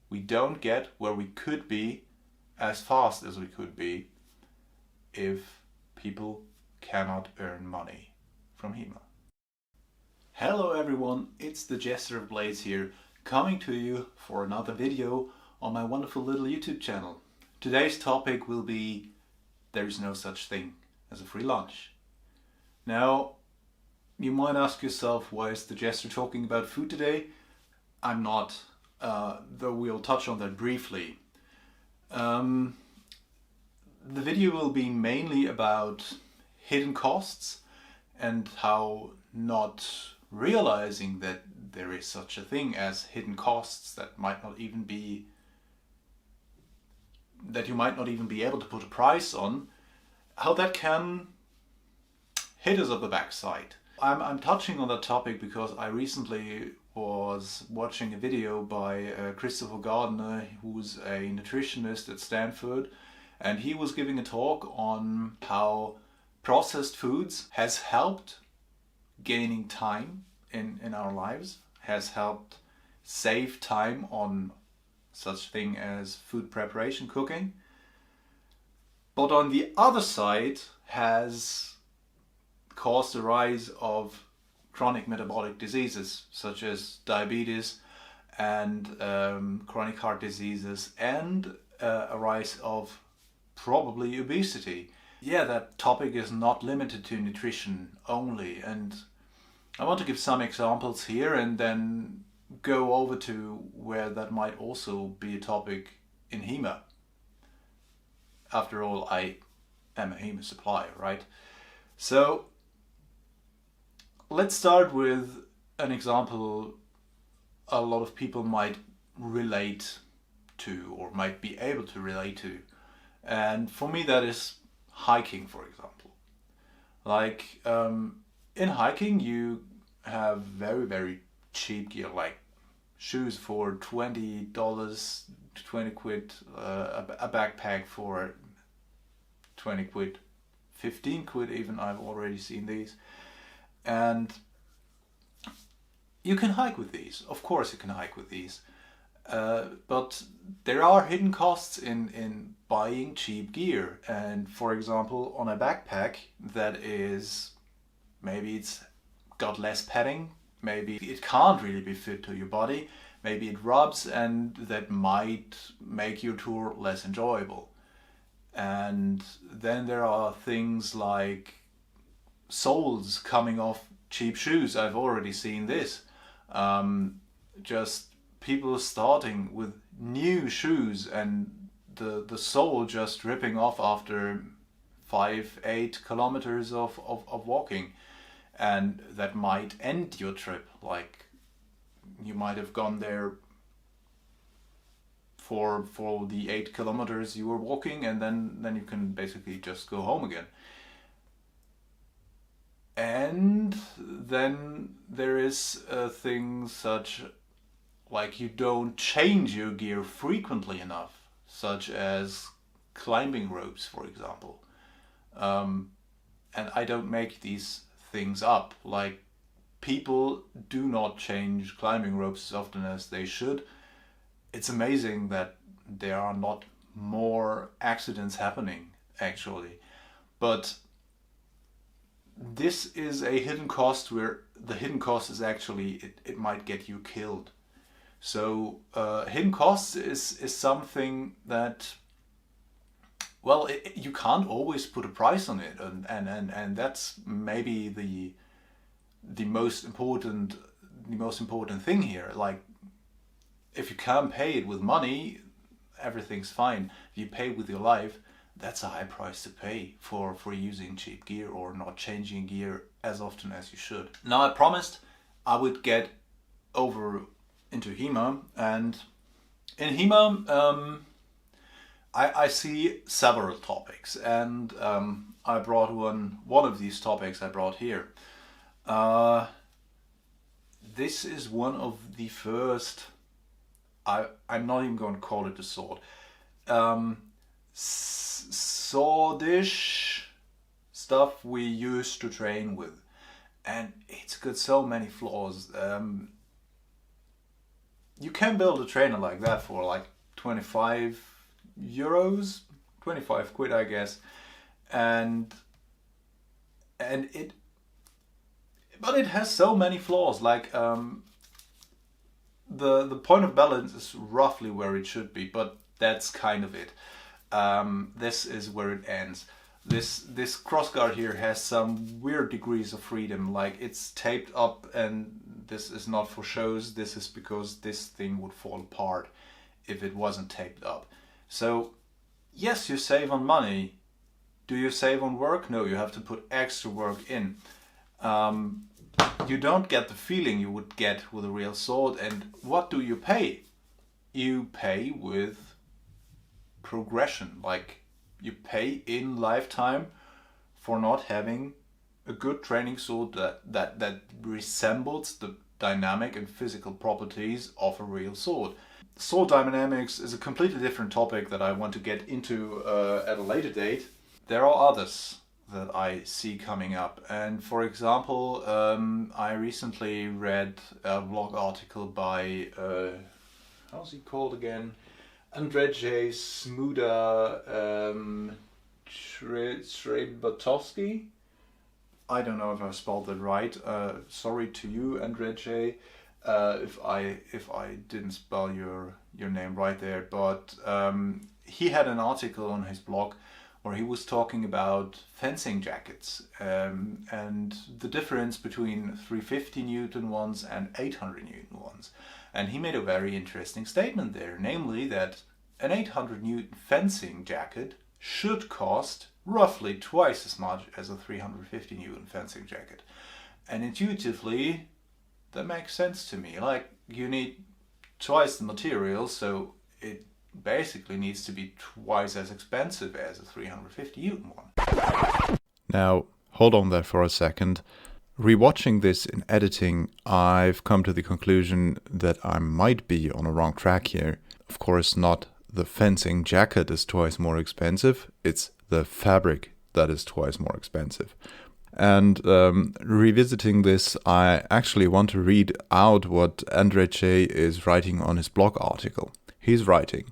we don't get where we could be as fast as we could be if people cannot earn money from HEMA. Hello everyone, it's the Jester of Blades here, coming to you for another video on my wonderful little YouTube channel. Today's topic will be there is no such thing as a free lunch. Now, you might ask yourself, why is the Jester talking about food today? I'm not, though we'll touch on that briefly. The video will be mainly about hidden costs and how not realizing that there is such a thing as hidden costs that you might not even be able to put a price on, how that can hit us up the backside. I'm touching on that topic because I recently was watching a video by Christopher Gardner, who's a nutritionist at Stanford, and he was giving a talk on how processed foods has helped gaining time in our lives, has helped save time on such thing as food preparation, cooking, but on the other side has caused the rise of chronic metabolic diseases such as diabetes and chronic heart diseases, and a rise of probably obesity. Yeah, that topic is not limited to nutrition only, and I want to give some examples here and then go over to where that might also be a topic in HEMA. After all, I am a HEMA supplier, right? So let's start with an example a lot of people might relate to or might be able to relate to. And for me that is hiking, for example. Like in hiking you have very, very cheap gear, like shoes for $20, 20 quid, a backpack for 20 quid, 15 quid even, I've already seen these. And you can hike with these, of course you can hike with these, but there are hidden costs in buying cheap gear. And for example, on a backpack that is, maybe it's got less padding, maybe it can't really be fit to your body, maybe it rubs, and that might make your tour less enjoyable. And then there are things like soles coming off cheap shoes. I've already seen this. Just people starting with new shoes and the sole just ripping off after 5-8 kilometers of walking. And that might end your trip. Like you might have gone there for the 8 kilometers you were walking, and then you can basically just go home again. And then there is a thing such like you don't change your gear frequently enough, such as climbing ropes, for example. And I don't make these things up. Like, people do not change climbing ropes as often as they should. It's amazing that there are not more accidents happening, actually. But this is a hidden cost where the hidden cost is actually, it might get you killed. So hidden costs is something that, well, you can't always put a price on it, and that's maybe the most important thing here. Like, if you can't pay it with money, everything's fine. If you pay with your life, that's a high price to pay for using cheap gear or not changing gear as often as you should. Now, I promised I would get over into HEMA, and in HEMA I see several topics, and I brought one of these topics I brought here. This is one of the first, I'm not even going to call it a sword, swordish stuff we used to train with, and it's got so many flaws. you can build a trainer like that for like 25 euros, 25 quid, I guess. And it, but it has so many flaws. Like the point of balance is roughly where it should be, but that's kind of it. This is where it ends. This crossguard here has some weird degrees of freedom, like it's taped up, and this is not for shows. This is because this thing would fall apart if it wasn't taped up. So yes, you save on money. Do you save on work? No, you have to put extra work in. You don't get the feeling you would get with a real sword. And what do you pay? You pay with progression. Like, you pay in lifetime for not having a good training sword that resembles the dynamic and physical properties of a real sword. Sword dynamics is a completely different topic that I want to get into at a later date. There are others that I see coming up, and for example, I recently read a blog article by how's he called again? Andrzej Srebatowski. I don't know if I spelled that right. Sorry to you, Andrzej, if I didn't spell your name right there. But he had an article on his blog where he was talking about fencing jackets and the difference between 350 Newton ones and 800 Newton ones. And he made a very interesting statement there, namely that an 800 Newton fencing jacket should cost roughly twice as much as a 350 Newton fencing jacket. And intuitively, that makes sense to me. Like, you need twice the material, so it basically needs to be twice as expensive as a 350 Newton one. Now, hold on there for a second. Rewatching this in editing, I've come to the conclusion that I might be on a wrong track here. Of course, not the fencing jacket is twice more expensive, it's the fabric that is twice more expensive. And revisiting this, I actually want to read out what Andrzej is writing on his blog article. He's writing,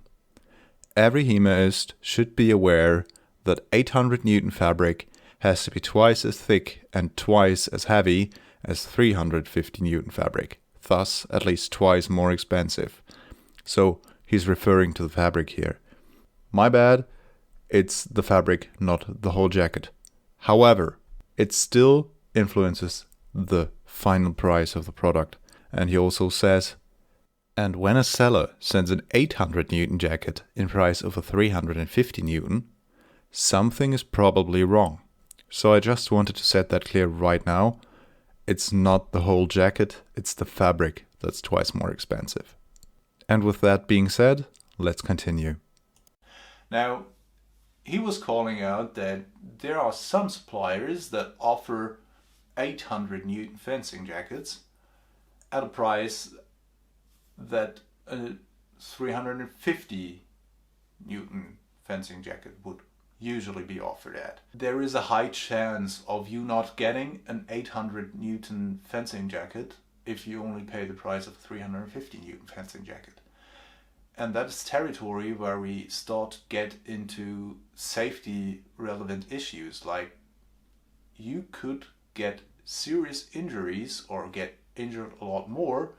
"Every HEMAist should be aware that 800 Newton fabric has to be twice as thick and twice as heavy as 350 Newton fabric, thus at least twice more expensive." So he's referring to the fabric here. My bad, it's the fabric, not the whole jacket. However, it still influences the final price of the product. And he also says, "And when a seller sends an 800 Newton jacket in price of a 350 Newton, something is probably wrong." So I just wanted to set that clear right now. It's not the whole jacket, it's the fabric that's twice more expensive. And with that being said, let's continue. Now, he was calling out that there are some suppliers that offer 800 Newton fencing jackets at a price that a 350 Newton fencing jacket would usually be offered at. There is a high chance of you not getting an 800 Newton fencing jacket if you only pay the price of a 350 Newton fencing jacket. And that is territory where we start to get into safety relevant issues, like you could get serious injuries or get injured a lot more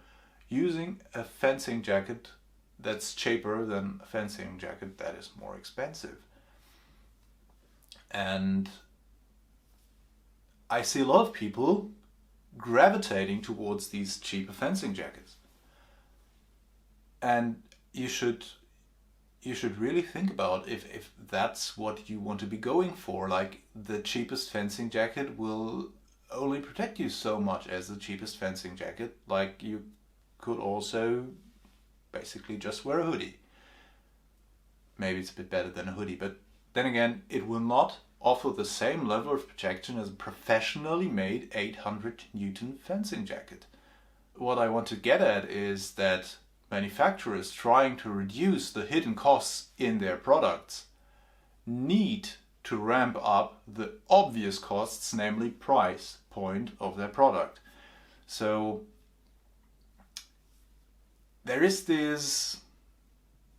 using a fencing jacket that's cheaper than a fencing jacket that is more expensive. And I see a lot of people gravitating towards these cheaper fencing jackets. And you should really think about if that's what you want to be going for. Like, the cheapest fencing jacket will only protect you so much as the cheapest fencing jacket. Like, you could also basically just wear a hoodie. Maybe it's a bit better than a hoodie, but then again, it will not offer the same level of protection as a professionally made 800 Newton fencing jacket. What I want to get at is that manufacturers trying to reduce the hidden costs in their products need to ramp up the obvious costs, namely price point of their product. So there is this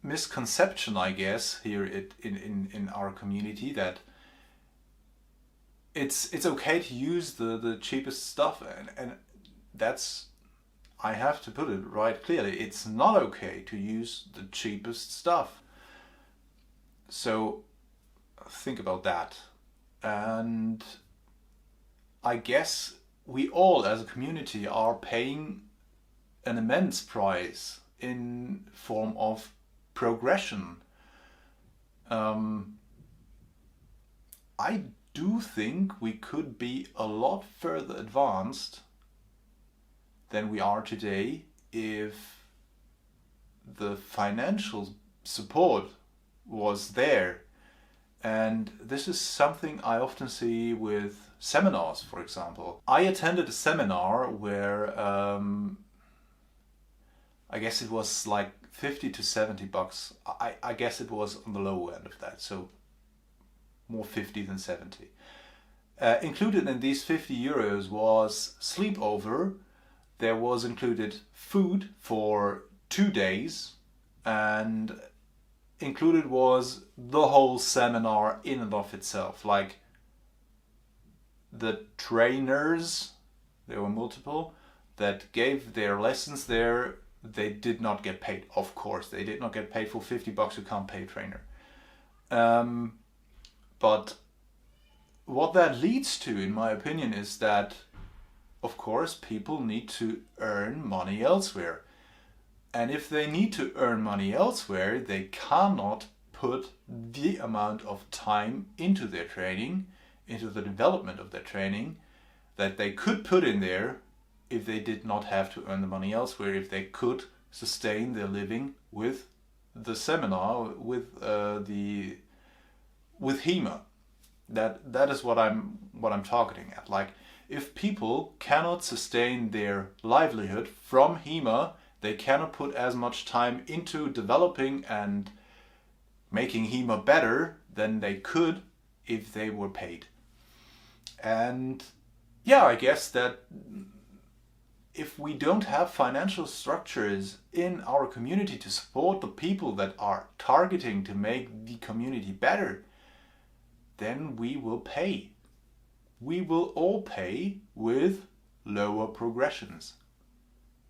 misconception, I guess, here in our community that it's okay to use the cheapest stuff, and that's, I have to put it right clearly, it's not okay to use the cheapest stuff. So think about that. And I guess we all as a community are paying an immense price in form of progression. I do think we could be a lot further advanced than we are today if the financial support was there. And this is something I often see with seminars, for example. I attended a seminar where I guess it was like 50 to 70 bucks. I guess it was on the low end of that, so more 50 than 70. Included in these 50 euros was sleepover. There was included food for 2 days, and included was the whole seminar in and of itself. Like the trainers, there were multiple, that gave their lessons there, they did not get paid. Of course, they did not get paid. For 50 bucks you can't pay a trainer. But what that leads to, in my opinion, is that, of course, people need to earn money elsewhere. And if they need to earn money elsewhere, they cannot put the amount of time into their training, into the development of their training, that they could put in there if they did not have to earn the money elsewhere, if they could sustain their living with the seminar, with HEMA. That is what I'm targeting at. Like, if people cannot sustain their livelihood from HEMA, they cannot put as much time into developing and making HEMA better than they could if they were paid. And yeah, I guess that if we don't have financial structures in our community to support the people that are targeting to make the community better, then we will pay. We will all pay with lower progressions.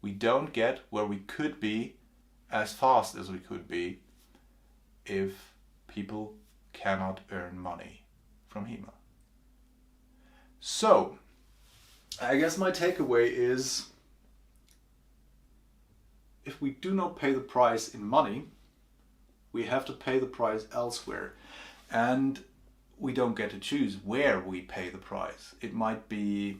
We don't get where we could be as fast as we could be if people cannot earn money from HEMA. So, I guess my takeaway is, if we do not pay the price in money, we have to pay the price elsewhere. And we don't get to choose where we pay the price. It might be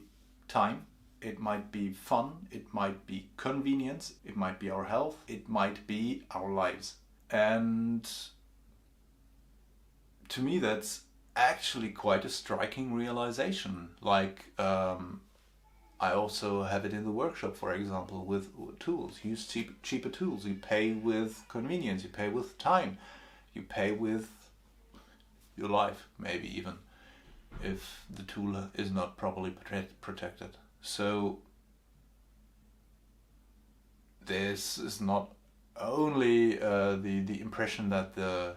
time, it might be fun, it might be convenience, it might be our health, it might be our lives. And to me that's actually quite a striking realization. Like, I also have it in the workshop, for example, with tools. Use cheaper tools. You pay with convenience, you pay with time, you pay with your life, maybe even, if the tool is not properly protected. So this is not only the impression that the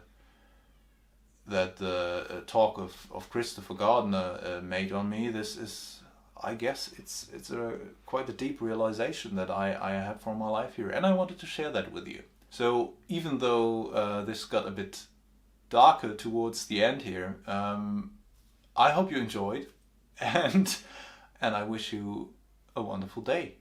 talk of Christopher Gardner made on me. This is, I guess, it's quite a deep realization that I have for my life here, and I wanted to share that with you. So even though this got a bit darker towards the end here, I hope you enjoyed, and I wish you a wonderful day.